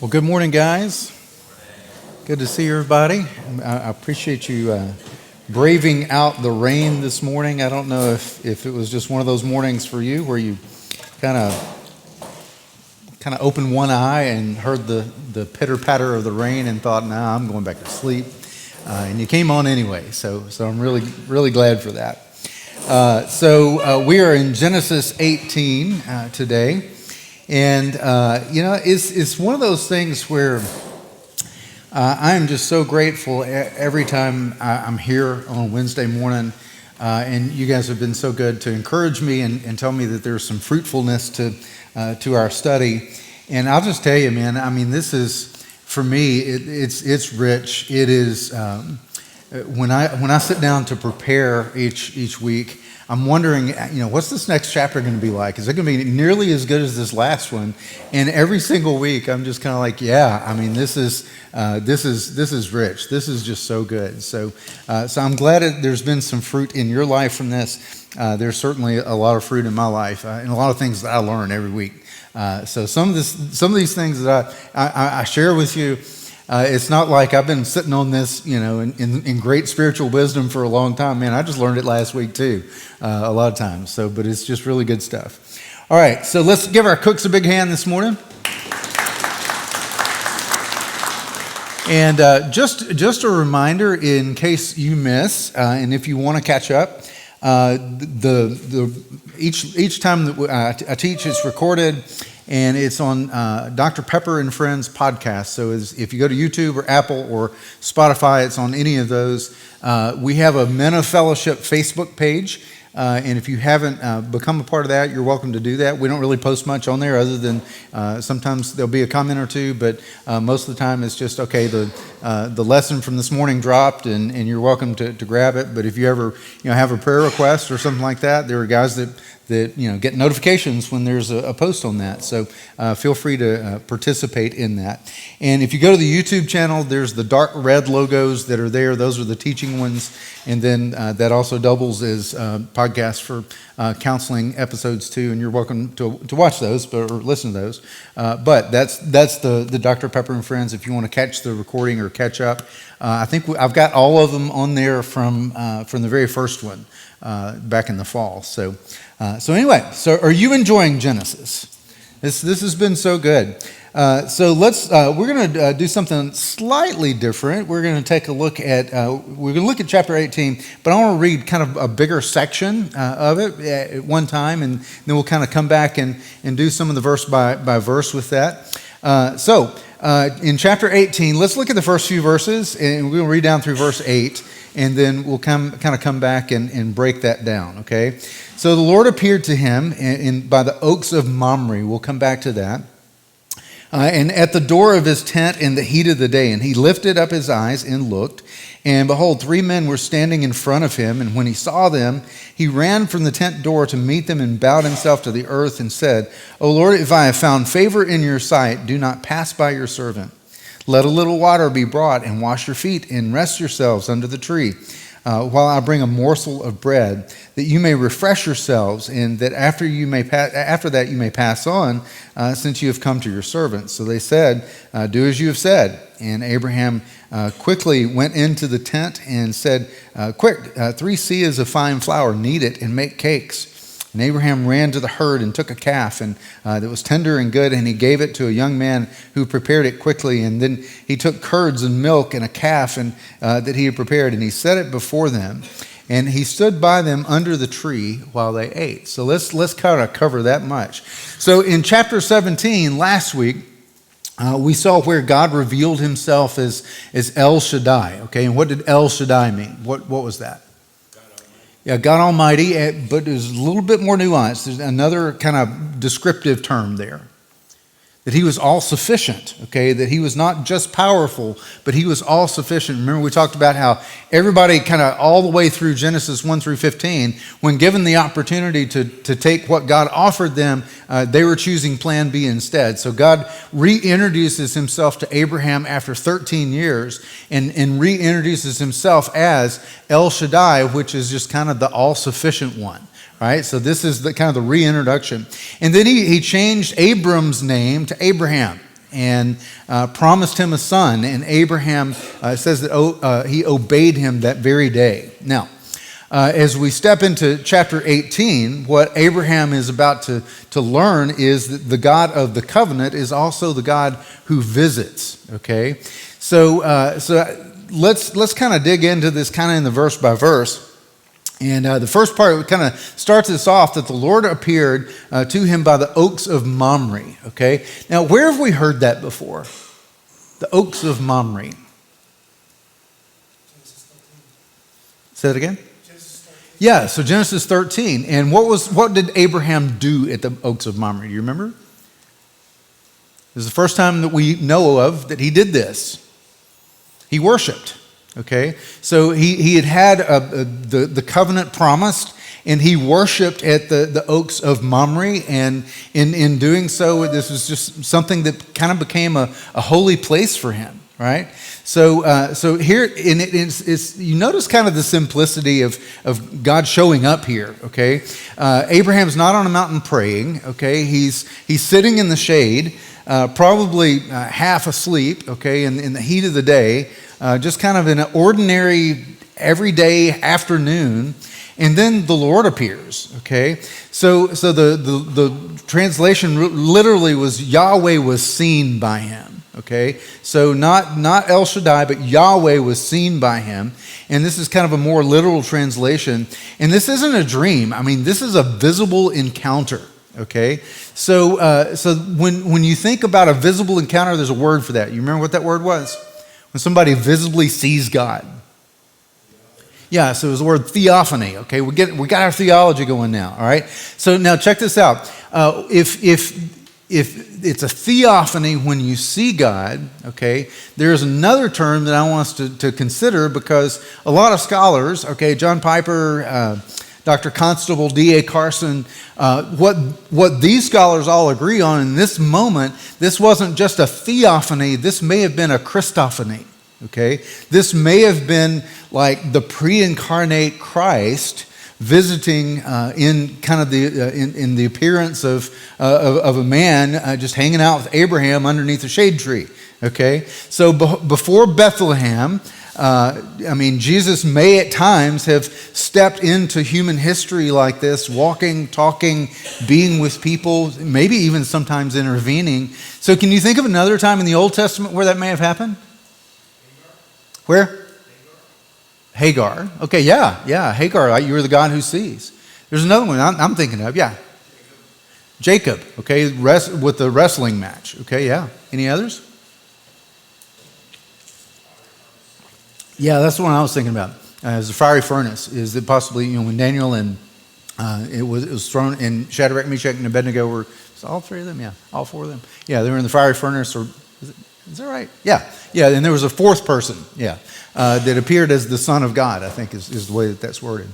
Well, good morning, guys. Good to see everybody. I appreciate you braving out the rain this morning. I don't know if it was just one of those mornings for you where you kind of opened one eye and heard the pitter patter of the rain and thought, "Nah, I'm going back to sleep," and you came on anyway. So I'm really glad for that. We are in Genesis 18 today. And, it's one of those things where I am just so grateful every time I'm here on Wednesday morning. And you guys have been so good to encourage me and tell me that there's some fruitfulness to our study. And I'll just tell you, man, I mean, this is, for me, it's rich. It is, when I sit down to prepare each week, I'm wondering, what's this next chapter going to be like? Is it going to be nearly as good as this last one? And every single week, I'm just kind of like, yeah. I mean, this is rich. This is just so good. So I'm glad there's been some fruit in your life from this. There's certainly a lot of fruit in my life, and a lot of things that I learn every week. So some of these things that I share with you. It's not like I've been sitting on this, in great spiritual wisdom for a long time. Man, I just learned it last week too, a lot of times. But it's just really good stuff. All right, so let's give our cooks a big hand this morning. And just a reminder, in case you miss, and if you want to catch up, each time that I teach, it's recorded. And it's on Dr. Pepper and Friends podcast. So if you go to YouTube or Apple or Spotify, it's on any of those. We have a Men of Fellowship Facebook page. And if you haven't become a part of that, you're welcome to do that. We don't really post much on there other than sometimes there'll be a comment or two. But most of the time it's just, okay, the lesson from this morning dropped and you're welcome to grab it. But if you ever have a prayer request or something like that, there are guys that get notifications when there's a post on that. So feel free to participate in that. And if you go to the YouTube channel, there's the dark red logos that are there. Those are the teaching ones. And then that also doubles as podcasts for counseling episodes too. And you're welcome to watch those or listen to those. But that's the Dr. Pepper and Friends if you want to catch the recording or catch up. I think I've got all of them on there from the very first one back in the fall. So anyway, are you enjoying Genesis? This has been so good. So we're going to do something slightly different. We're going to take a look at chapter 18, but I want to read kind of a bigger section of it at one time, and then we'll kind of come back and do some of the verse by verse with that. In chapter 18, let's look at the first few verses, and we'll read down through verse 8. And then we'll come back and break that down, okay? So the Lord appeared to him by the oaks of Mamre. We'll come back to that. And at the door of his tent in the heat of the day. And he lifted up his eyes and looked. And behold, 3 men were standing in front of him. And when he saw them, he ran from the tent door to meet them and bowed himself to the earth and said, "O Lord, if I have found favor in your sight, do not pass by your servant. Let a little water be brought and wash your feet and rest yourselves under the tree while I bring a morsel of bread, that you may refresh yourselves, and that after that you may pass on, since you have come to your servants." So they said, "Do as you have said." And Abraham quickly went into the tent and said, "Quick, 3 seahs of fine flour, knead it and make cakes." And Abraham ran to the herd and took a calf that was tender and good, and he gave it to a young man who prepared it quickly. And then he took curds and milk and a calf that he had prepared, and he set it before them. And he stood by them under the tree while they ate. So let's kind of cover that much. So in chapter 17 last week, we saw where God revealed himself as El Shaddai. Okay, and what did El Shaddai mean? What was that? Yeah, God Almighty, but there's a little bit more nuance. There's another kind of descriptive term there. That he was all-sufficient, okay? That he was not just powerful, but he was all-sufficient. Remember, we talked about how everybody kind of all the way through Genesis 1 through 15, when given the opportunity to take what God offered them, they were choosing plan B instead. So God reintroduces himself to Abraham after 13 years and reintroduces himself as El Shaddai, which is just kind of the all-sufficient one. Right, so this is the kind of the reintroduction. And then he changed Abram's name to Abraham. and promised him a son. And Abraham says that he obeyed him that very day. Now, as we step into chapter 18, what Abraham is about to learn is that the God of the covenant is also the God who visits, okay? So let's kind of dig into this kind of in the verse by verse. And the first part kind of starts this off that the Lord appeared to him by the oaks of Mamre, okay? Now, where have we heard that before? The oaks of Mamre. Say that again? Yeah, so Genesis 13. And what did Abraham do at the oaks of Mamre? Do you remember? This is the first time that we know of that he did this. He worshiped, okay? So he had the covenant promised, and he worshiped at the oaks of Mamre. And in doing so, this was just something that kind of became a holy place for him. Right, so here, and it's you notice kind of the simplicity of God showing up here. Okay, Abraham's not on a mountain praying. Okay, he's sitting in the shade, probably half asleep. Okay, in the heat of the day, just kind of in an ordinary everyday afternoon, and then the Lord appears. Okay, so the translation literally was Yahweh was seen by him. Okay, so not El Shaddai, but Yahweh was seen by him. And this is kind of a more literal translation. And this isn't a dream. I mean, this is a visible encounter. Okay, so when you think about a visible encounter, there's a word for that. You remember what that word was? When somebody visibly sees God. Yeah, so it was the word theophany. Okay, we got our theology going now. All right, so now check this out. If it's a theophany when you see God, okay, there's another term that I want us to consider, because a lot of scholars, okay, John Piper, Dr. Constable, D.A. Carson, what these scholars all agree on in this moment, this wasn't just a theophany, this may have been a Christophany, okay? This may have been like the pre-incarnate Christ visiting in kind of in the appearance of a man just hanging out with Abraham underneath a shade tree. Okay, so before Bethlehem, Jesus may at times have stepped into human history like this, walking, talking, being with people, maybe even sometimes intervening. So can you think of another time in the Old Testament where that may have happened? Where? Hagar. Okay, yeah. Hagar, you are the God who sees. There's another one I'm thinking of, yeah. Jacob, okay, with the wrestling match. Okay, yeah. Any others? Yeah, that's the one I was thinking about. As the fiery furnace, is that possibly, when Daniel and it was thrown in, Shadrach, Meshach, and Abednego were, all three of them? Yeah, all four of them. Yeah, they were in the fiery furnace, or is that right? Yeah, and there was a fourth person, that appeared as the Son of God, I think is the way that's worded.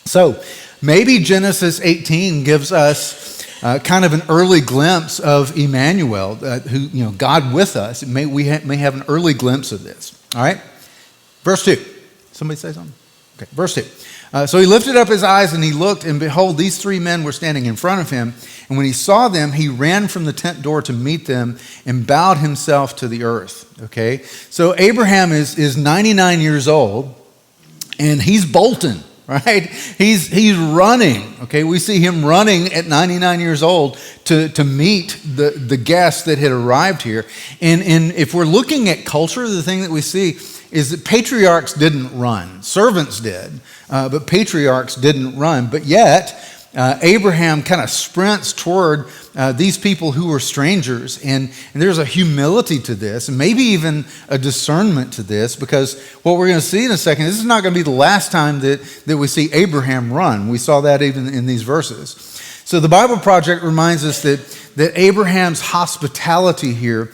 So maybe Genesis 18 gives us kind of an early glimpse of Emmanuel, who, God with us. We may have an early glimpse of this. All right? Verse 2. Somebody say something? Okay, verse 2. So he lifted up his eyes and he looked, and behold, these three men were standing in front of him. And when he saw them, he ran from the tent door to meet them and bowed himself to the earth. Okay? So Abraham is 99 years old, and he's bolting, right? He's running. Okay? We see him running at 99 years old to meet the guests that had arrived here. And if we're looking at culture, the thing that we see is that patriarchs didn't run. Servants did, but patriarchs didn't run. But yet, Abraham kind of sprints toward these people who were strangers. And there's a humility to this, and maybe even a discernment to this, because what we're going to see in a second, this is not going to be the last time that we see Abraham run. We saw that even in these verses. So the Bible Project reminds us that Abraham's hospitality here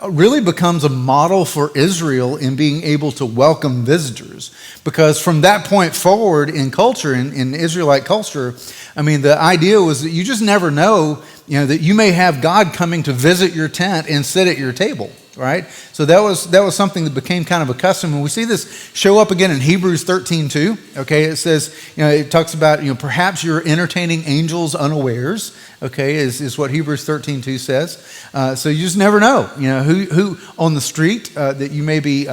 really becomes a model for Israel in being able to welcome visitors. Because from that point forward in culture, in Israelite culture, the idea was that you just never know that you may have God coming to visit your tent and sit at your table, right? So that was something that became kind of a custom. And we see this show up again in Hebrews 13:2. Okay, it says, it talks about, perhaps you're entertaining angels unawares. Okay, is what Hebrews 13:2 says. So you just never know, who on the street that you may be,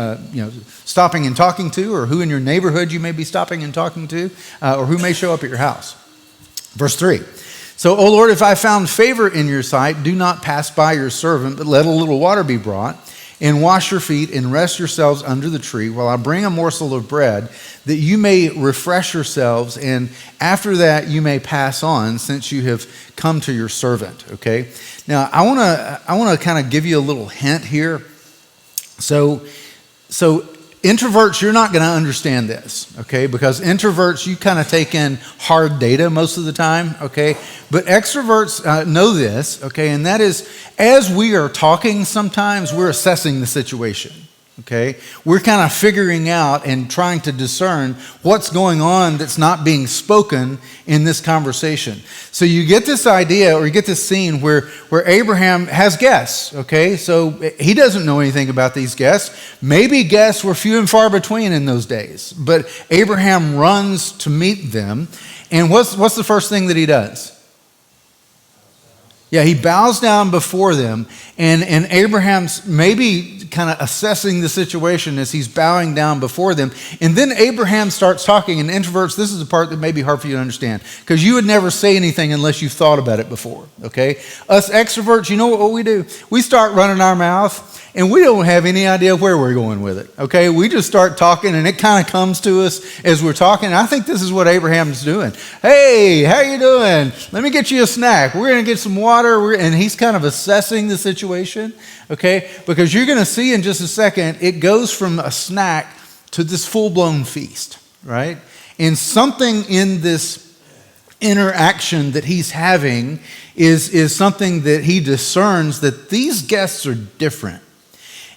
stopping and talking to, or who in your neighborhood you may be stopping and talking to, or who may show up at your house. Verse 3. So, O Lord, if I found favor in your sight, do not pass by your servant, but let a little water be brought, and wash your feet, and rest yourselves under the tree, while I bring a morsel of bread, that you may refresh yourselves, and after that you may pass on, since you have come to your servant. Okay. Now, I want to kind of give you a little hint here. So introverts, you're not going to understand this, okay? Because introverts, you kind of take in hard data most of the time, okay? But extroverts know this, okay? And that is, as we are talking sometimes, we're assessing the situation, okay? We're kind of figuring out and trying to discern what's going on that's not being spoken in this conversation. So you get this idea, or you get this scene where Abraham has guests, okay? So he doesn't know anything about these guests. Maybe guests were few and far between in those days, but Abraham runs to meet them. And what's the first thing that he does? Yeah, he bows down before them, and Abraham's maybe kind of assessing the situation as he's bowing down before them. And then Abraham starts talking, and introverts, this is the part that may be hard for you to understand, because you would never say anything unless you thought about it before, okay? Us extroverts, you know what we do? We start running our mouth, and we don't have any idea where we're going with it, okay? We just start talking, and it kind of comes to us as we're talking. And I think this is what Abraham's doing. Hey, how you doing? Let me get you a snack. We're going to get some water. And he's kind of assessing the situation, okay? Because you're going to see in just a second, it goes from a snack to this full-blown feast, right? And something in this interaction that he's having is something that he discerns that these guests are different.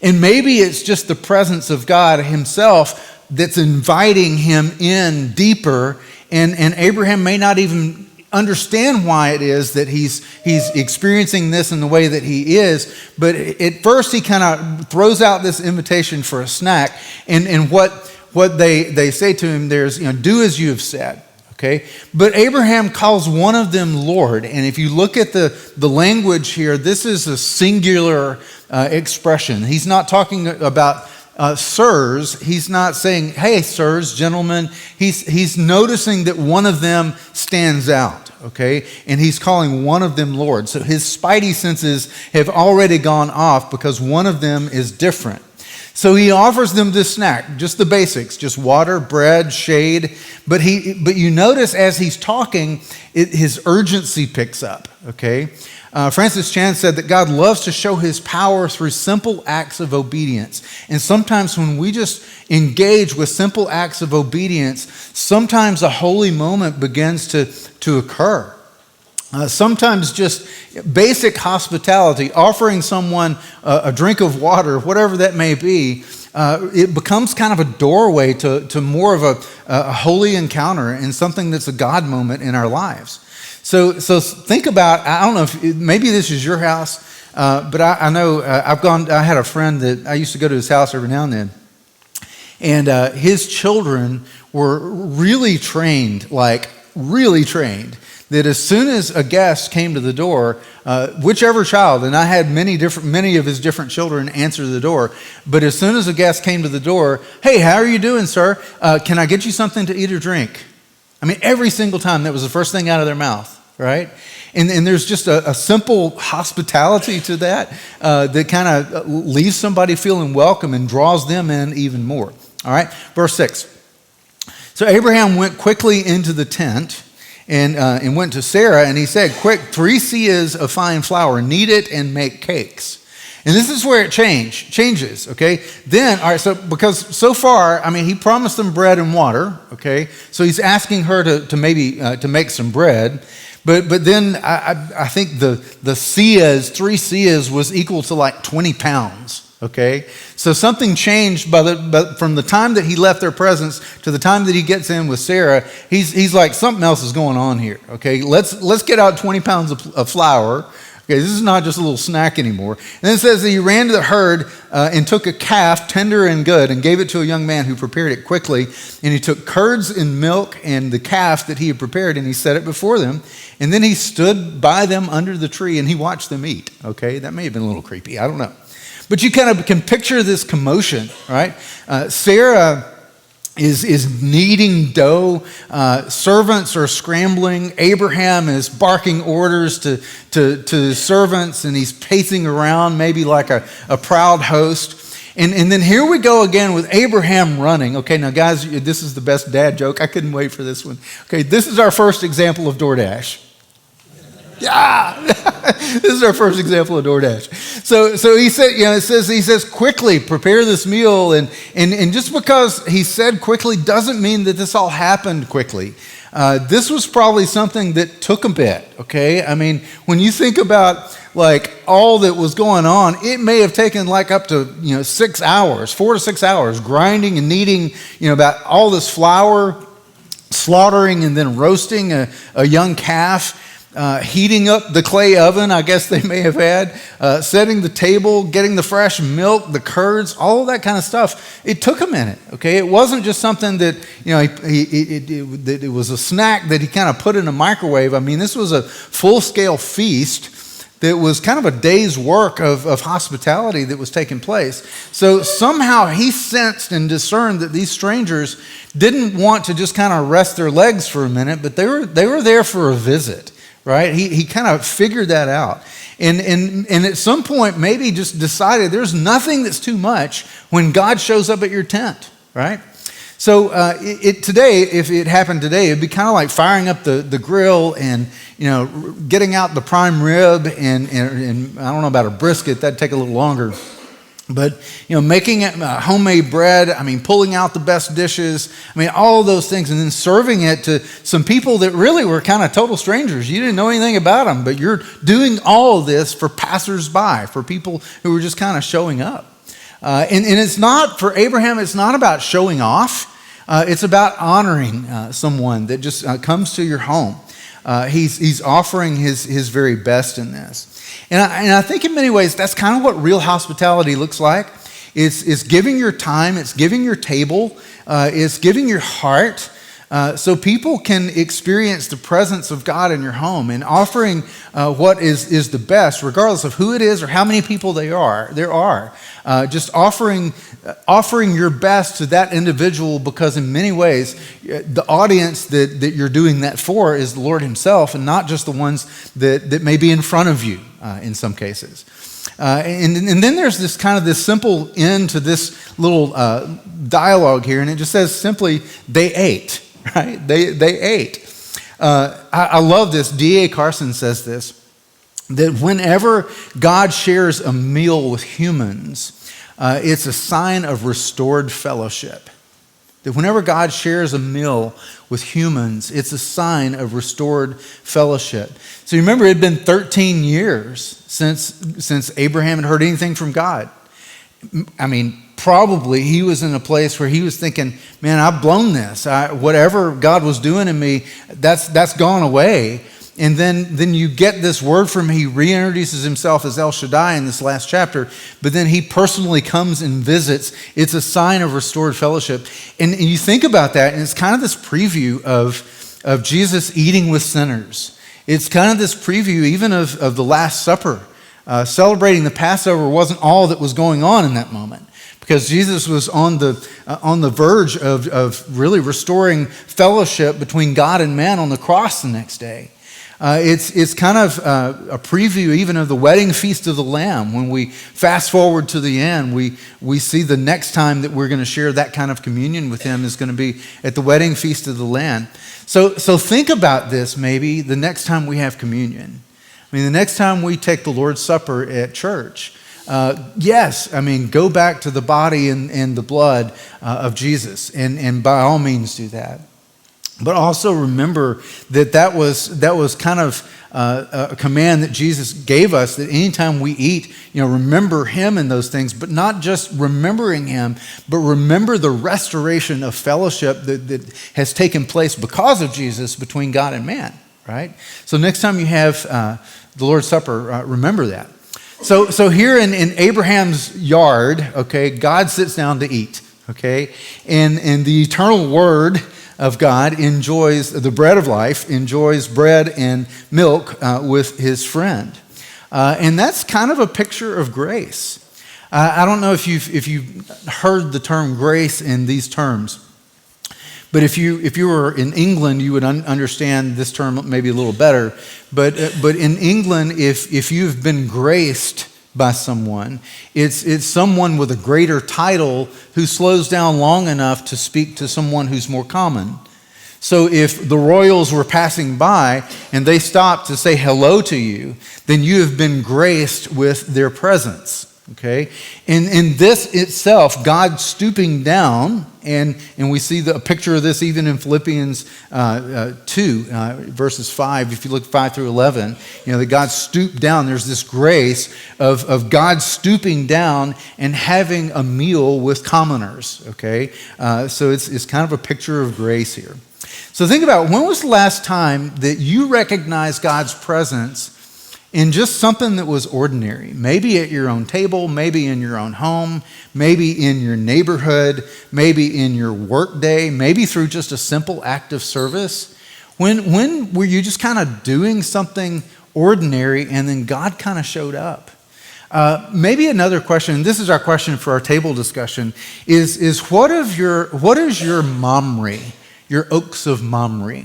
And maybe it's just the presence of God himself that's inviting him in deeper, and Abraham may not even understand why it is that he's experiencing this in the way that he is, but at first he kind of throws out this invitation for a snack, and what they say to him there's, do as you have said. Okay, but Abraham calls one of them Lord, and if you look at the language here, this is a singular expression. He's not talking about sirs. He's not saying, hey, sirs, gentlemen. He's noticing that one of them stands out, okay, and he's calling one of them Lord. So his spidey senses have already gone off because one of them is different. So he offers them this snack, just the basics, just water, bread, shade. But you notice as he's talking, his urgency picks up, okay? Francis Chan said that God loves to show his power through simple acts of obedience. And sometimes when we just engage with simple acts of obedience, sometimes a holy moment begins to occur. Sometimes just basic hospitality, offering someone a drink of water, whatever that may be, it becomes kind of a doorway to more of a holy encounter and something that's a God moment in our lives. So think about, I don't know if maybe this is your house, but I know I had a friend that I used to go to his house every now and then, and his children were really trained, that as soon as a guest came to the door, whichever child, and I had many of his different children answer the door, but as soon as a guest came to the door, hey, how are you doing, sir? Can I get you something to eat or drink? I mean, every single time that was the first thing out of their mouth, right? And there's just a simple hospitality to that that kind of leaves somebody feeling welcome and draws them in even more. All right, verse 6. So Abraham went quickly into the tent and went to Sarah, and he said, quick, 3 seahs of fine flour, knead it and make cakes. And this is where it changes, okay? Then, all right, so because so far, I mean, he promised them bread and water, okay? So he's asking her to maybe to make some bread. But then I think the seahs, 3 seahs was equal to like 20 pounds, Okay, so something changed from the time that he left their presence to the time that he gets in with Sarah. He's like, something else is going on here. Okay, let's get out 20 pounds of flour. Okay, this is not just a little snack anymore. And then it says that he ran to the herd and took a calf, tender and good, and gave it to a young man who prepared it quickly. And he took curds and milk and the calf that he had prepared, and he set it before them. And then he stood by them under the tree, and he watched them eat. Okay, that may have been a little creepy. I don't know. But you kind of can picture this commotion, right? Sarah is kneading dough. Servants are scrambling. Abraham is barking orders to servants, and he's pacing around maybe like a proud host. And then here we go again with Abraham running. Okay, now guys, this is the best dad joke. I couldn't wait for this one. Okay, this is our first example of DoorDash. Yeah, this is our first example of DoorDash. So he said, he says quickly prepare this meal, and just because he said quickly doesn't mean that this all happened quickly. This was probably something that took a bit. Okay, I mean, when you think about like all that was going on, it may have taken like up to 6 hours, 4 to 6 hours, grinding and kneading, about all this flour, slaughtering and then roasting a young calf. Heating up the clay oven, I guess they may have had, setting the table, getting the fresh milk, the curds, all of that kind of stuff. It took a minute, okay? It wasn't just something that, it was a snack that he kind of put in a microwave. I mean, this was a full-scale feast that was kind of a day's work of hospitality that was taking place. So somehow he sensed and discerned that these strangers didn't want to just kind of rest their legs for a minute, but they were there for a visit. Right? He kind of figured that out. And at some point, maybe just decided there's nothing that's too much when God shows up at your tent, right? So today, if it happened today, it'd be kind of like firing up the grill and, getting out the prime rib and I don't know about a brisket, that'd take a little longer. But, making it homemade bread, pulling out the best dishes, all of those things, and then serving it to some people that really were kind of total strangers. You didn't know anything about them, but you're doing all of this for passersby, for people who were just kind of showing up. And it's not, for Abraham, it's not about showing off. It's about honoring someone that just comes to your home. He's offering his very best in this. And I think in many ways, that's kind of what real hospitality looks like. It's giving your time, it's giving your table, it's giving your heart, so people can experience the presence of God in your home, and offering what is the best, regardless of who it is or how many people there are. Just offering your best to that individual, because in many ways, the audience that you're doing that for is the Lord himself, and not just the ones that may be in front of you in some cases. And then there's this simple end to this little dialogue here, and it just says simply, they ate, right? They ate. I love this. D.A. Carson says this, that whenever God shares a meal with humans, it's a sign of restored fellowship. That whenever God shares a meal with humans, it's a sign of restored fellowship. So you remember, it had been 13 years since Abraham had heard anything from God. Probably he was in a place where he was thinking, man, I've blown this. Whatever God was doing in me, that's gone away. And then you get this word from him. He reintroduces himself as El Shaddai in this last chapter, but then he personally comes and visits. It's a sign of restored fellowship. And you think about that, and it's kind of this preview of Jesus eating with sinners. It's kind of this preview even of the Last Supper. Celebrating the Passover wasn't all that was going on in that moment, because Jesus was on the verge of really restoring fellowship between God and man on the cross the next day. It's kind of a preview even of the wedding feast of the Lamb. When we fast forward to the end, we see the next time that we're going to share that kind of communion with him is going to be at the wedding feast of the Lamb. So think about this maybe the next time we have communion. The next time we take the Lord's Supper at church, go back to the body and the blood of Jesus, and by all means do that. But also remember that was kind of a command that Jesus gave us, that anytime we eat, remember him in those things, but not just remembering him, but remember the restoration of fellowship that has taken place because of Jesus between God and man, right? So next time you have the Lord's Supper, remember that. So here in Abraham's yard, okay, God sits down to eat, okay? And the eternal word of God enjoys the bread of life, enjoys bread and milk with his friend. And that's kind of a picture of grace. I don't know if you've heard the term grace in these terms, but if you were in England, you would understand this term maybe a little better. But in England, if you've been graced by someone, it's someone with a greater title who slows down long enough to speak to someone who's more common. So if the royals were passing by and they stopped to say hello to you, then you have been graced with their presence. Okay, in this itself, God stooping down, and we see a picture of this even in Philippians 2, verses 5. If you look 5 through 11, that God stooped down. There's this grace of God stooping down and having a meal with commoners. Okay, so it's kind of a picture of grace here. So think about, when was the last time that you recognized God's presence in just something that was ordinary? Maybe at your own table, maybe in your own home, maybe in your neighborhood, maybe in your work day, maybe through just a simple act of service. When were you just kind of doing something ordinary and then God kind of showed up? Maybe another question, this is our question for our table discussion, is what is your Mamre, your oaks of Mamre?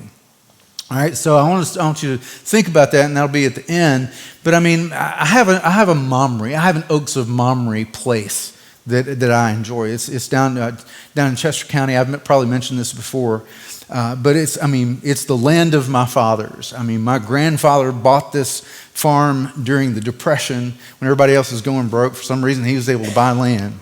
All right, so I want you to think about that, and that'll be at the end. But I mean, I have a Mamre. I have an Oaks of Mamre place that I enjoy. It's down in Chester County. I've probably mentioned this before, but it's the land of my fathers. I mean, my grandfather bought this farm during the Depression when everybody else was going broke. For some reason, he was able to buy land.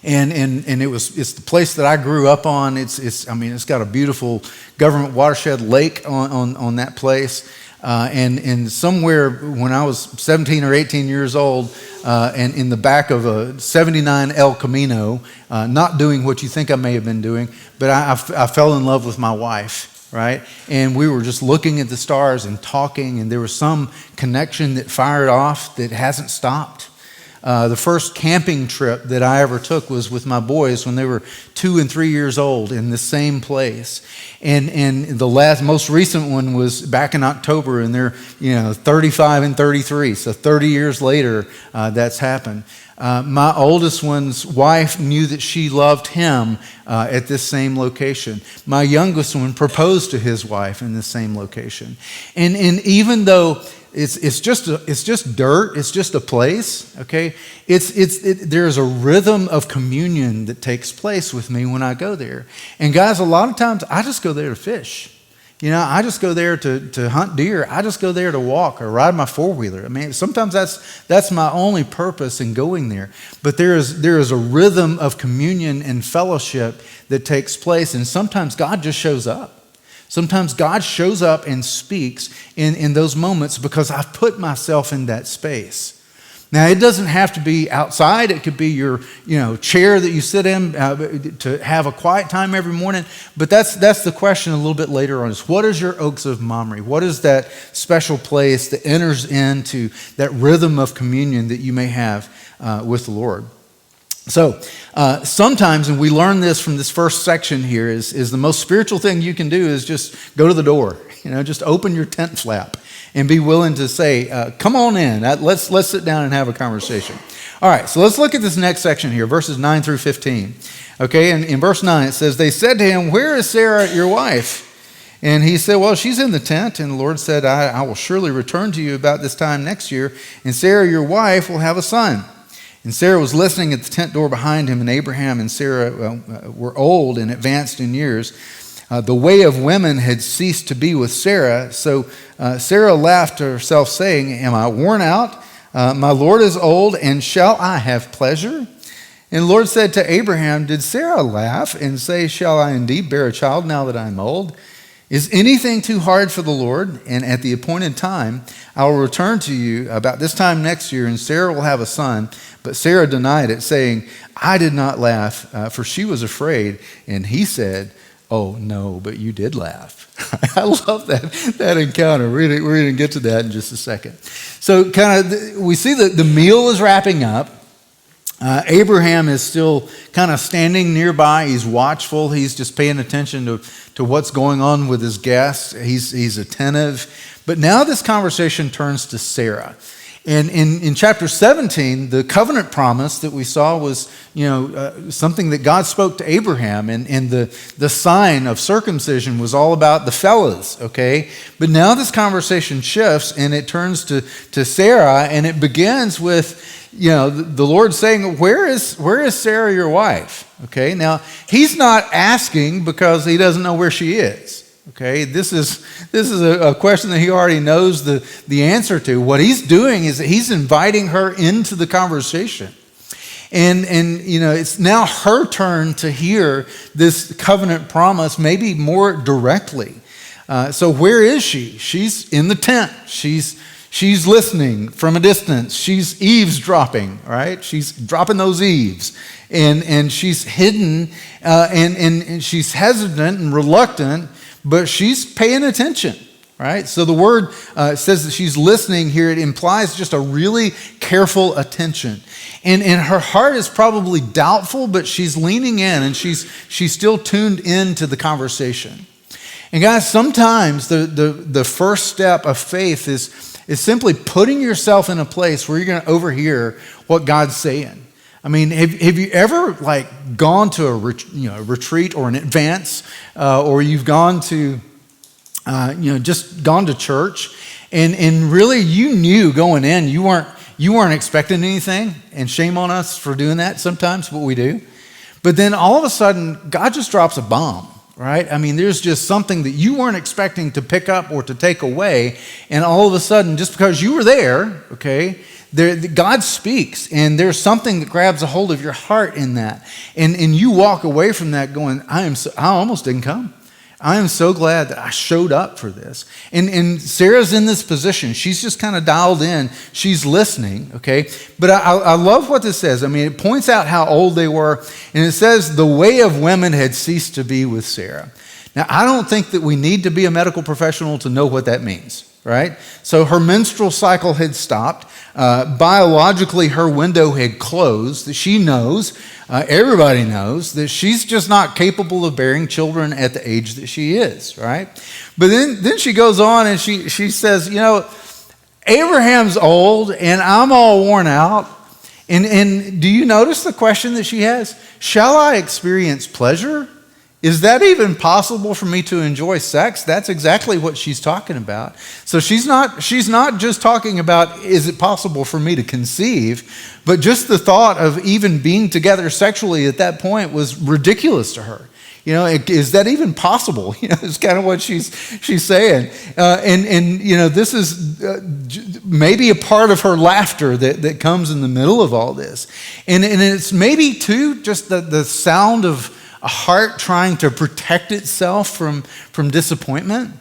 And it's the place that I grew up on. It's got a beautiful government watershed lake on that place. And somewhere when I was 17 or 18 years old, and in the back of a 79 El Camino, not doing what you think I may have been doing, but I fell in love with my wife, right? And we were just looking at the stars and talking, and there was some connection that fired off that hasn't stopped. The first camping trip that I ever took was with my boys when they were 2 and 3 years old in the same place. And the most recent one was back in October, and they're 35 and 33. So 30 years later, that's happened. My oldest one's wife knew that she loved him at this same location. My youngest one proposed to his wife in the same location. And even though it's just dirt, it's just a place, okay? There's a rhythm of communion that takes place with me when I go there. And guys, a lot of times I just go there to fish. I just go there to hunt deer. I just go there to walk or ride my four-wheeler. I mean, sometimes that's my only purpose in going there. But there is a rhythm of communion and fellowship that takes place, and sometimes God just shows up. Sometimes God shows up and speaks in those moments because I've put myself in that space. Now, it doesn't have to be outside. It could be your chair that you sit in to have a quiet time every morning. But that's the question a little bit later on, is what is your Oaks of Mamre? What is that special place that enters into that rhythm of communion that you may have with the Lord? So sometimes, and we learn this from this first section here, is the most spiritual thing you can do is just go to the door. Just open your tent flap and be willing to say, come on in. Let's sit down and have a conversation. All right, so let's look at this next section here, verses 9 through 15. Okay, and in verse 9 it says, they said to him, where is Sarah, your wife? And he said, well, she's in the tent. And the Lord said, I will surely return to you about this time next year, and Sarah, your wife, will have a son. And Sarah was listening at the tent door behind him, and Abraham and Sarah were old and advanced in years. The way of women had ceased to be with Sarah, so Sarah laughed to herself, saying, am I worn out? My Lord is old, and shall I have pleasure? And the Lord said to Abraham, did Sarah laugh and say, shall I indeed bear a child now that I am old? Is anything too hard for the Lord? And at the appointed time, I will return to you about this time next year, and Sarah will have a son. But Sarah denied it, saying, I did not laugh, for she was afraid. And he said, oh, no, but you did laugh. I love that encounter. We're going to get to that in just a second. So we see that the meal is wrapping up. Abraham is still kind of standing nearby. He's watchful. He's just paying attention to what's going on with his guests. He's attentive. But now this conversation turns to Sarah. And in chapter 17, the covenant promise that we saw was, something that God spoke to Abraham. And the sign of circumcision was all about the fellas, okay? But now this conversation shifts and it turns to Sarah, and it begins with, the Lord saying, where is Sarah, your wife? Okay, now he's not asking because he doesn't know where she is. Okay, this is a question that he already knows the answer to. What he's doing is that he's inviting her into the conversation. And it's now her turn to hear this covenant promise maybe more directly. So where is she? She's in the tent. She's listening from a distance. She's eavesdropping, right? She's dropping those eaves. And she's hidden and she's hesitant and reluctant, but she's paying attention, right? So the word says that she's listening here. It implies just a really careful attention. And her heart is probably doubtful, but she's leaning in and she's still tuned into the conversation. And guys, sometimes the first step of faith is simply putting yourself in a place where you're going to overhear what God's saying. I mean, have you ever gone to a retreat or an advance, or you've gone to just gone to church, and really you knew going in you weren't expecting anything, and shame on us for doing that sometimes, what we do. But then all of a sudden God just drops a bomb. Right? I mean, there's just something that you weren't expecting to pick up or to take away. And all of a sudden, just because you were there, okay, God speaks. And there's something that grabs a hold of your heart in that. And you walk away from that going, I almost didn't come. I am so glad that I showed up for this. And Sarah's in this position. She's just kind of dialed in. She's listening, okay? But I love what this says. I mean, it points out how old they were. And it says the way of women had ceased to be with Sarah. Now, I don't think that we need to be a medical professional to know what that means, right? So her menstrual cycle had stopped. Biologically, her window had closed. She knows, everybody knows, that she's just not capable of bearing children at the age that she is, right? But then she goes on and she says, Abraham's old and I'm all worn out. And do you notice the question that she has? Shall I experience pleasure? Is that even possible for me to enjoy sex? That's exactly what she's talking about. So she's not just talking about, is it possible for me to conceive? But just the thought of even being together sexually at that point was ridiculous to her. Is that even possible? It's kind of what she's saying. This is maybe a part of her laughter that comes in the middle of all this. And it's maybe too just the sound of a heart trying to protect itself from disappointment.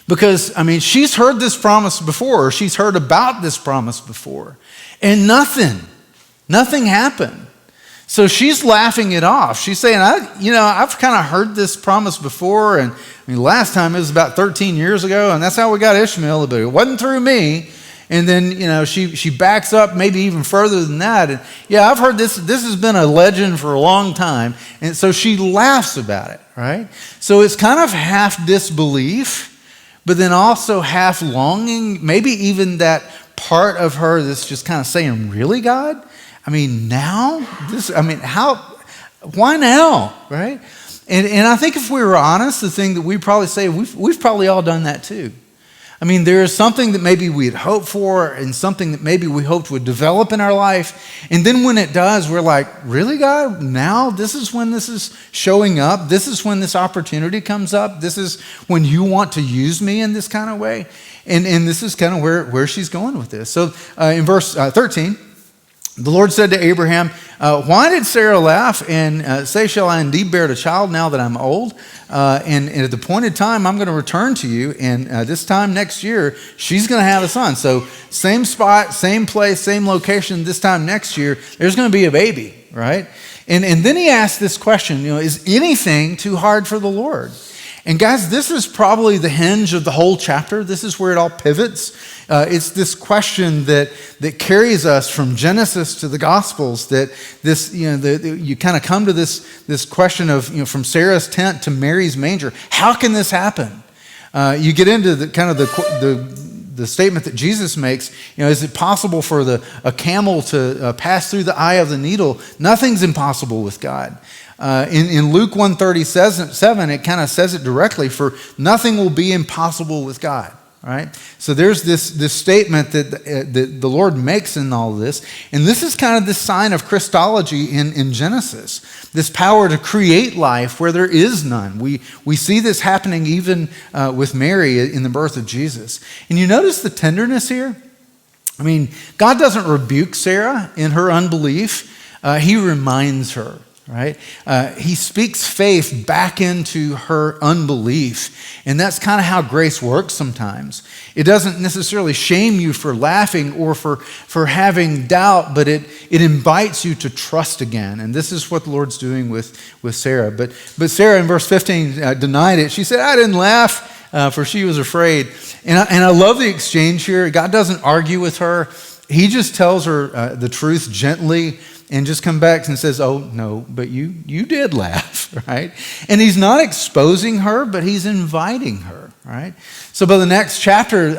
Because, she's heard this promise before, or she's heard about this promise before, and nothing happened. So she's laughing it off. She's saying, I've kind of heard this promise before, and last time it was about 13 years ago, and that's how we got Ishmael, but it wasn't through me. And then, she backs up maybe even further than that. And I've heard this has been a legend for a long time. And so she laughs about it, right? So it's kind of half disbelief, but then also half longing, maybe even that part of her that's just kind of saying, really, God? Now? Why now, right? And I think if we were honest, the thing that we probably say, we've probably all done that too. There is something that maybe we had hoped for and something that maybe we hoped would develop in our life. And then when it does, we're like, really, God? Now this is when this is showing up? This is when this opportunity comes up? This is when you want to use me in this kind of way? And this is kind of where she's going with this. So in verse 13, The Lord said to Abraham, why did Sarah laugh and say, shall I indeed bear a child now that I'm old? And at the appointed time, I'm going to return to you. And this time next year, she's going to have a son. So same spot, same place, same location. This time next year, there's going to be a baby, right? And then he asked this question, is anything too hard for the Lord? And guys, this is probably the hinge of the whole chapter. This is where it all pivots. It's this question that carries us from Genesis to the Gospels. That this, you kind of come to this question of, from Sarah's tent to Mary's manger. How can this happen? You get into the statement that Jesus makes. Is it possible for a camel to pass through the eye of the needle? Nothing's impossible with God. In Luke 1:37, it kind of says it directly, for nothing will be impossible with God, right? So there's this statement that the Lord makes in all of this, and this is kind of the sign of Christology in Genesis, this power to create life where there is none. We see this happening even with Mary in the birth of Jesus. And you notice the tenderness here? I mean, God doesn't rebuke Sarah in her unbelief. He reminds her. Right? He speaks faith back into her unbelief. And that's kind of how grace works sometimes. It doesn't necessarily shame you for laughing or for having doubt, but it invites you to trust again. And this is what the Lord's doing with Sarah. But Sarah in verse 15 denied it. She said, I didn't laugh, for she was afraid. And I love the exchange here. God doesn't argue with her. He just tells her the truth gently, and just come back and says, oh, no, but you did laugh, right? And he's not exposing her, but he's inviting her, right? So by the next chapter,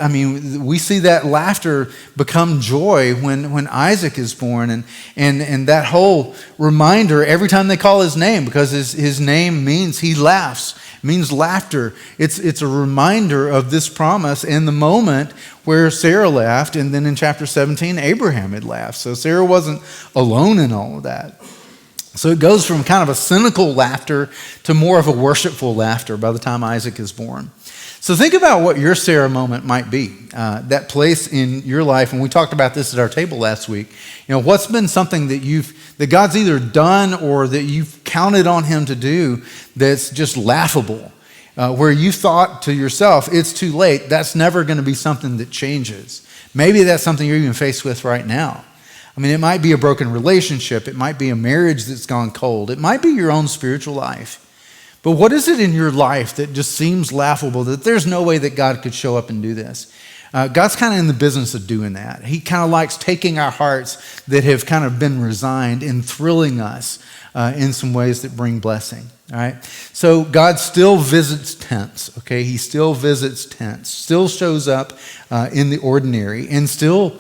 we see that laughter become joy when Isaac is born. And that whole reminder, every time they call his name, because his name means he laughs, means laughter. It's a reminder of this promise and the moment where Sarah laughed, and then in chapter 17, Abraham had laughed. So Sarah wasn't alone in all of that. So it goes from kind of a cynical laughter to more of a worshipful laughter by the time Isaac is born. So think about what your Sarah moment might be, that place in your life. And we talked about this at our table last week. What's been something that God's either done or that you've counted on him to do that's just laughable, where you thought to yourself, it's too late. That's never going to be something that changes. Maybe that's something you're even faced with right now. It might be a broken relationship. It might be a marriage that's gone cold. It might be your own spiritual life. But what is it in your life that just seems laughable, that there's no way that God could show up and do this? God's kind of in the business of doing that. He kind of likes taking our hearts that have kind of been resigned and thrilling us in some ways that bring blessing. All right. So God still visits tents. Okay. He still visits tents, still shows up in the ordinary, and still,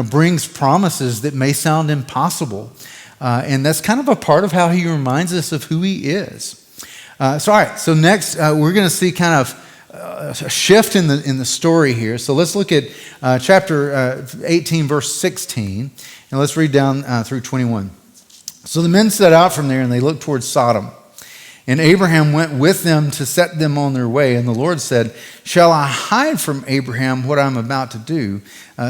brings promises that may sound impossible. And that's kind of a part of how he reminds us of who he is. All right. So next, we're going to see kind of a shift in the story here. So let's look at chapter 18, verse 16, and let's read down through 21. So the men set out from there, and they looked towards Sodom. And Abraham went with them to set them on their way. And the Lord said, shall I hide from Abraham what I'm about to do?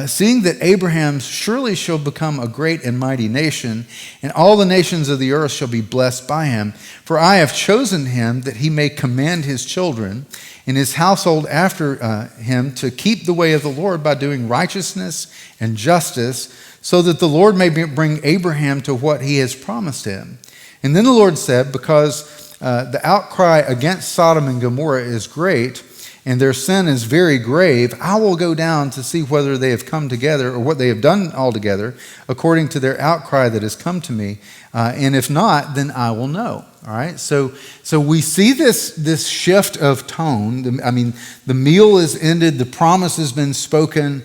Seeing that Abraham surely shall become a great and mighty nation, and all the nations of the earth shall be blessed by him. For I have chosen him that he may command his children and his household after him to keep the way of the Lord by doing righteousness and justice, so that the Lord may bring Abraham to what he has promised him. And then the Lord said, because the outcry against Sodom and Gomorrah is great, and their sin is very grave, I will go down to see whether they have come together, or what they have done altogether, according to their outcry that has come to me. And if not, then I will know. All right. So we see this shift of tone. The meal is ended. The promise has been spoken.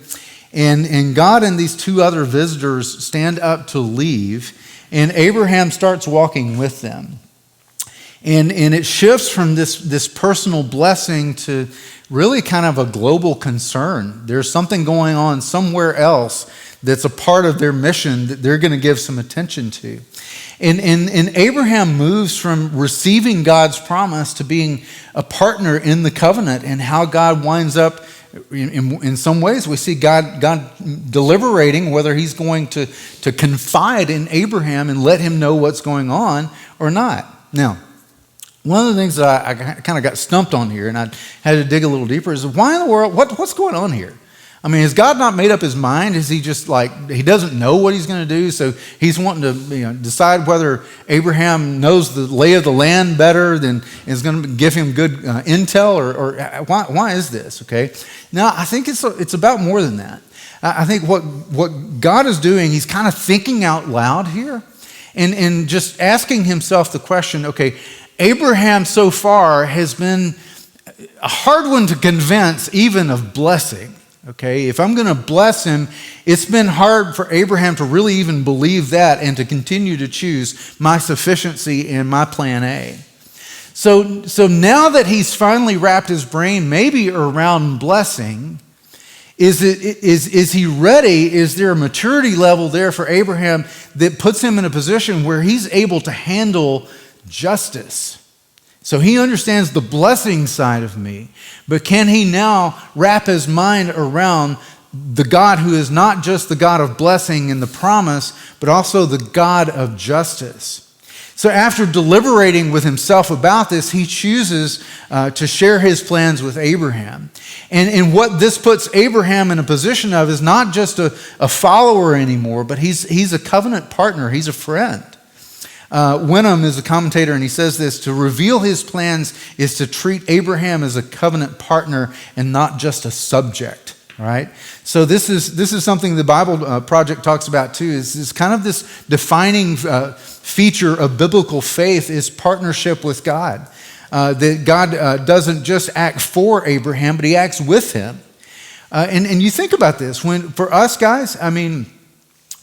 And God and these two other visitors stand up to leave, and Abraham starts walking with them. And it shifts from this personal blessing to really kind of a global concern. There's something going on somewhere else that's a part of their mission that they're going to give some attention to. And Abraham moves from receiving God's promise to being a partner in the covenant, and how God winds up in some ways, we see God deliberating whether he's going to confide in Abraham and let him know what's going on or not. Now, one of the things that I kind of got stumped on here, and I had to dig a little deeper, is why in the world, what's going on here? I mean, has God not made up his mind? Is he just like, he doesn't know what he's going to do, so he's wanting to decide whether Abraham knows the lay of the land better than is going to give him good intel, or why is this, okay? Now, I think it's about more than that. I think what God is doing, he's kind of thinking out loud here and just asking himself the question, okay, Abraham so far has been a hard one to convince even of blessing. Okay, if I'm going to bless him, it's been hard for Abraham to really even believe that and to continue to choose my sufficiency and my plan A. So now that he's finally wrapped his brain maybe around blessing, is he ready? Is there a maturity level there for Abraham that puts him in a position where he's able to handle justice? So he understands the blessing side of me, but can he now wrap his mind around the God who is not just the God of blessing and the promise, but also the God of justice? So after deliberating with himself about this, he chooses to share his plans with Abraham. And what this puts Abraham in a position of is not just a follower anymore, but he's a covenant partner, he's a friend. Wenham is a commentator, and he says this: to reveal his plans is to treat Abraham as a covenant partner and not just a subject. All right. So this is something the Bible Project talks about too. Is kind of this defining feature of biblical faith is partnership with God. That God doesn't just act for Abraham, but he acts with him. And you think about this, for us guys, I mean,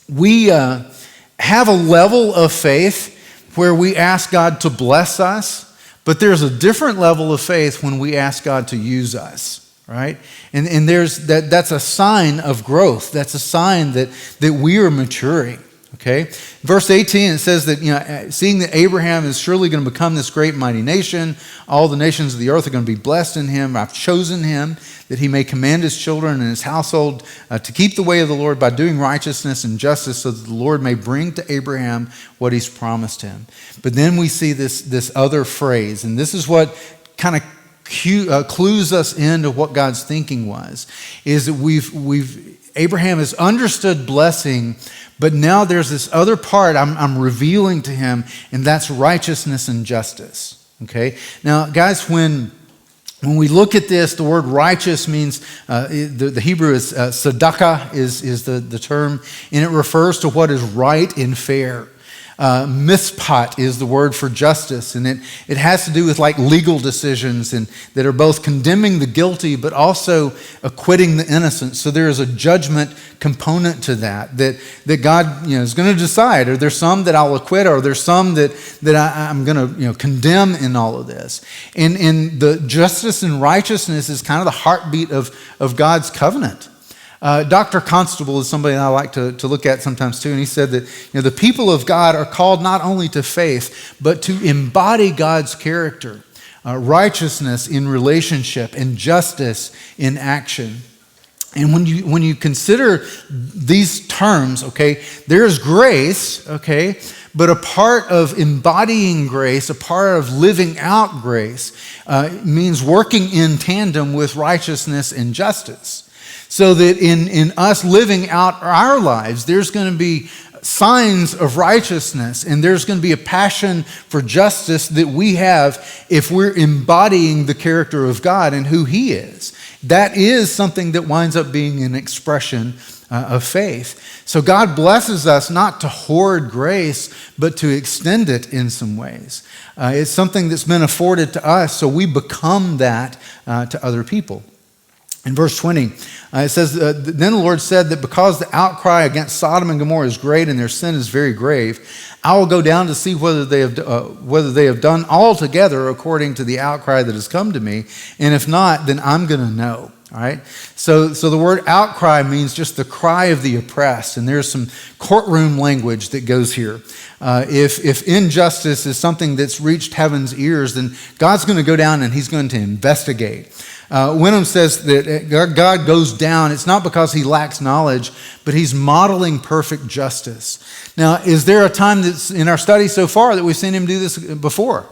we have a level of faith where we ask God to bless us, but there's a different level of faith when we ask God to use us, right? And there's that's a sign of growth. That's a sign that we are maturing. Okay, verse 18, it says that, seeing that Abraham is surely going to become this great mighty nation, all the nations of the earth are going to be blessed in him. I've chosen him that he may command his children and his household to keep the way of the Lord by doing righteousness and justice, so that the Lord may bring to Abraham what he's promised him. But then we see this other phrase, and this is what kind of clues us into what God's thinking was, is that Abraham has understood blessing, but now there's this other part I'm revealing to him, and that's righteousness and justice. Okay? Now, guys, when we look at this, the word righteous means, the Hebrew is tzedakah is the term, and it refers to what is right and fair. Mishpat is the word for justice, and it has to do with like legal decisions and that are both condemning the guilty but also acquitting the innocent. So there is a judgment component to that God is going to decide. Are there some that I'll acquit, or are there some that I'm going to condemn in all of this? And the justice and righteousness is kind of the heartbeat of God's covenant. Dr. Constable is somebody I like to look at sometimes too, and he said that the people of God are called not only to faith, but to embody God's character, righteousness in relationship, and justice in action. And when you consider these terms, okay, there's grace, okay, but a part of embodying grace, a part of living out grace, means working in tandem with righteousness and justice. So that in us living out our lives, there's going to be signs of righteousness, and there's going to be a passion for justice that we have if we're embodying the character of God and who he is. That is something that winds up being an expression of faith. So God blesses us not to hoard grace, but to extend it in some ways. It's something that's been afforded to us, so we become that to other people. In verse 20, it says, then the Lord said that because the outcry against Sodom and Gomorrah is great and their sin is very grave, I will go down to see whether they have done altogether according to the outcry that has come to me. And if not, then I'm going to know. All right. So the word outcry means just the cry of the oppressed. And there's some courtroom language that goes here. If injustice is something that's reached heaven's ears, then God's going to go down and he's going to investigate. Wenham says that God goes down. It's not because he lacks knowledge, but he's modeling perfect justice. Now, is there a time that's in our study so far that we've seen him do this before?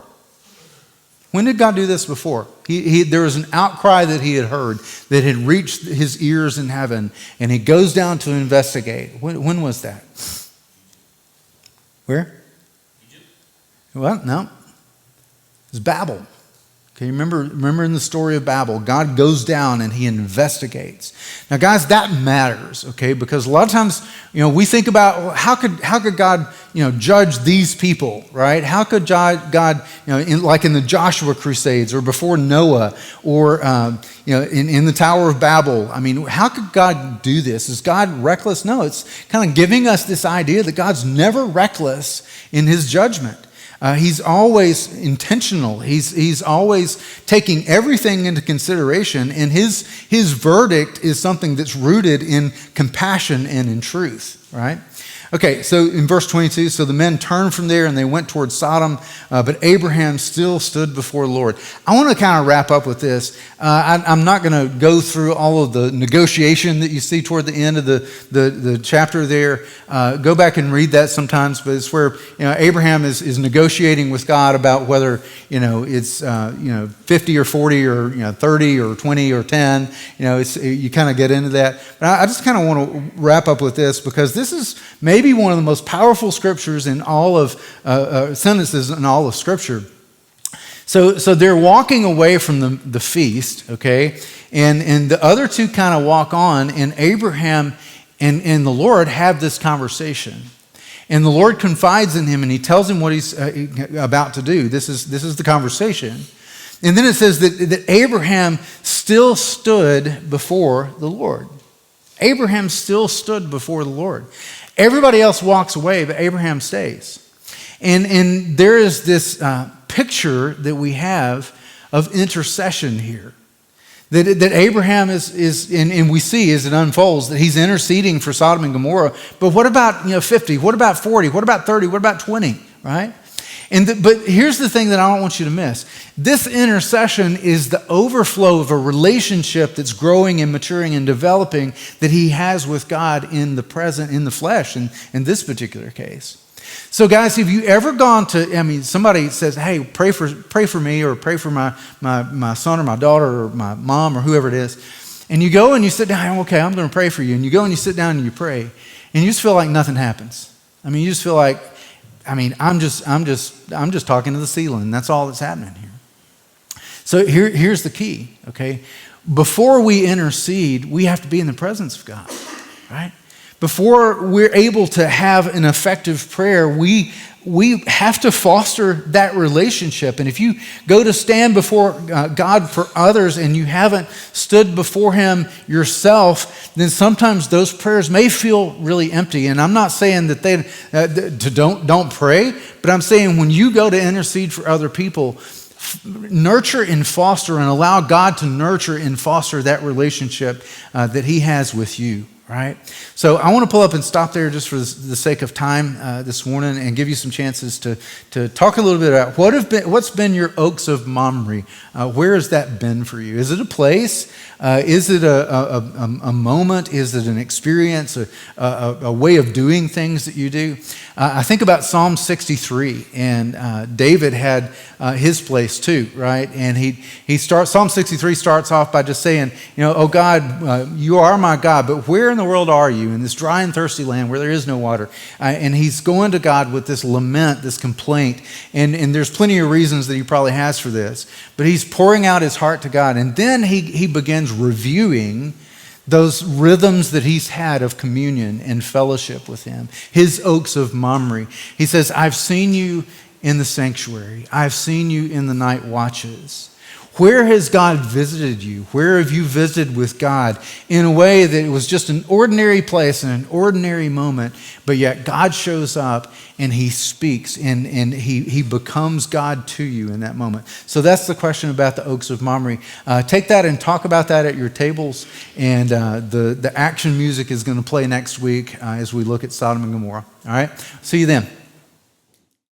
When did God do this before? There was an outcry that he had heard that had reached his ears in heaven, and he goes down to investigate. When was that? Where? Egypt. Well, no. It was Babel. Okay, remember in the story of Babel, God goes down and he investigates. Now, guys, that matters, okay? Because a lot of times, we think about, well, how could God, judge these people, right? How could God, like in the Joshua Crusades or before Noah or, in the Tower of Babel, I mean, how could God do this? Is God reckless? No, it's kind of giving us this idea that God's never reckless in his judgment. He's always intentional. He's always taking everything into consideration, and his verdict is something that's rooted in compassion and in truth, right? Okay, so in verse 22, so the men turned from there and they went towards Sodom, but Abraham still stood before the Lord. I want to kind of wrap up with this. I'm not going to go through all of the negotiation that you see toward the end of the chapter there. Go back and read that sometimes, but it's where Abraham is negotiating with God about whether it's 50 or 40 or 30 or 20 or 10. You kind of get into that. But I just kind of want to wrap up with this because this is maybe one of the most powerful scriptures in all of sentences in all of Scripture. So they're walking away from the feast, okay, and the other two kind of walk on, and Abraham and the Lord have this conversation, and the Lord confides in him, and he tells him what he's about to do. This is the conversation, and then it says that Abraham still stood before the Lord. Abraham still stood before the Lord. Everybody else walks away, but Abraham stays. And there is this picture that we have of intercession here. That Abraham is and we see as it unfolds, that he's interceding for Sodom and Gomorrah. But what about 50? What about 40? What about 30? What about 20? Right? But here's the thing that I don't want you to miss. This intercession is the overflow of a relationship that's growing and maturing and developing that he has with God in the present, in the flesh, in this particular case. So guys, have you ever gone to, somebody says, hey, pray for me or pray for my son or my daughter or my mom or whoever it is. And you go and you sit down, okay, I'm going to pray for you. And you go and you sit down and you pray. And you just feel like nothing happens. You just feel like, I'm just talking to the ceiling. That's all that's happening here. So here's the key, okay? Before we intercede, we have to be in the presence of God, right? Before we're able to have an effective prayer, we have to foster that relationship. And if you go to stand before God for others and you haven't stood before him yourself, then sometimes those prayers may feel really empty. And I'm not saying that don't pray, but I'm saying when you go to intercede for other people, nurture and foster and allow God to nurture and foster that relationship that he has with you. Right? So I want to pull up and stop there just for the sake of time this morning and give you some chances to talk a little bit about what's been your Oaks of Mamre. Where has that been for you? Is it a place? Is it a moment? Is it an experience? A way of doing things that you do? I think about Psalm 63, and David had his place too, right? And Psalm 63 starts off by just saying, oh God, you are my God, but where in the world are you in this dry and thirsty land where there is no water? And he's going to God with this lament, this complaint, and there's plenty of reasons that he probably has for this, but he's pouring out his heart to God, and then he begins reviewing those rhythms that he's had of communion and fellowship with him, his Oaks of Mamre. He says, I've seen you in the sanctuary. I've seen you in the night watches. Where has God visited you? Where have you visited with God in a way that it was just an ordinary place and an ordinary moment, but yet God shows up and he speaks and he becomes God to you in that moment. So that's the question about the Oaks of Mamre. Take that and talk about that at your tables, and the action music is going to play next week as we look at Sodom and Gomorrah. All right? See you then.